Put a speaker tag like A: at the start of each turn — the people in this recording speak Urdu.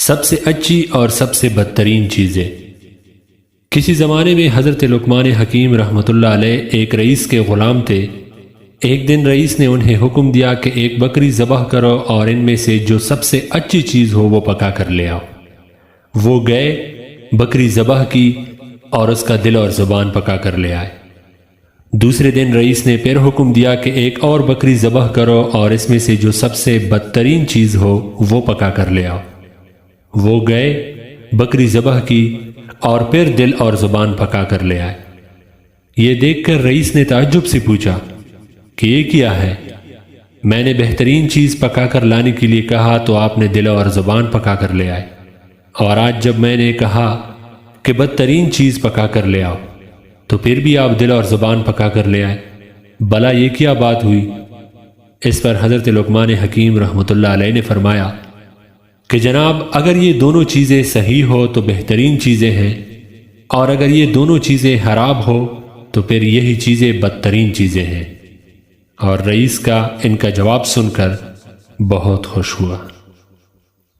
A: سب سے اچھی اور سب سے بدترین چیزیں۔ کسی زمانے میں حضرت لقمان حکیم رحمۃ اللہ علیہ ایک رئیس کے غلام تھے۔ ایک دن رئیس نے انہیں حکم دیا کہ ایک بکری ذبح کرو اور ان میں سے جو سب سے اچھی چیز ہو وہ پکا کر لے آؤ۔ وہ گئے، بکری ذبح کی اور اس کا دل اور زبان پکا کر لے آئے۔ دوسرے دن رئیس نے پھر حکم دیا کہ ایک اور بکری ذبح کرو اور اس میں سے جو سب سے بدترین چیز ہو وہ پکا کر لے آؤ۔ وہ گئے، بکری ذبح کی اور پھر دل اور زبان پکا کر لے آئے۔ یہ دیکھ کر رئیس نے تعجب سے پوچھا کہ یہ کیا ہے؟ میں نے بہترین چیز پکا کر لانے کے لیے کہا تو آپ نے دل اور زبان پکا کر لے آئے، اور آج جب میں نے کہا کہ بدترین چیز پکا کر لے آؤ تو پھر بھی آپ دل اور زبان پکا کر لے آئے۔ بھلا یہ کیا بات ہوئی؟ اس پر حضرت لقمان حکیم رحمۃ اللہ علیہ نے فرمایا کہ جناب، اگر یہ دونوں چیزیں صحیح ہو تو بہترین چیزیں ہیں، اور اگر یہ دونوں چیزیں خراب ہو تو پھر یہی چیزیں بدترین چیزیں ہیں۔ اور رئیس کا ان کا جواب سن کر بہت خوش ہوا۔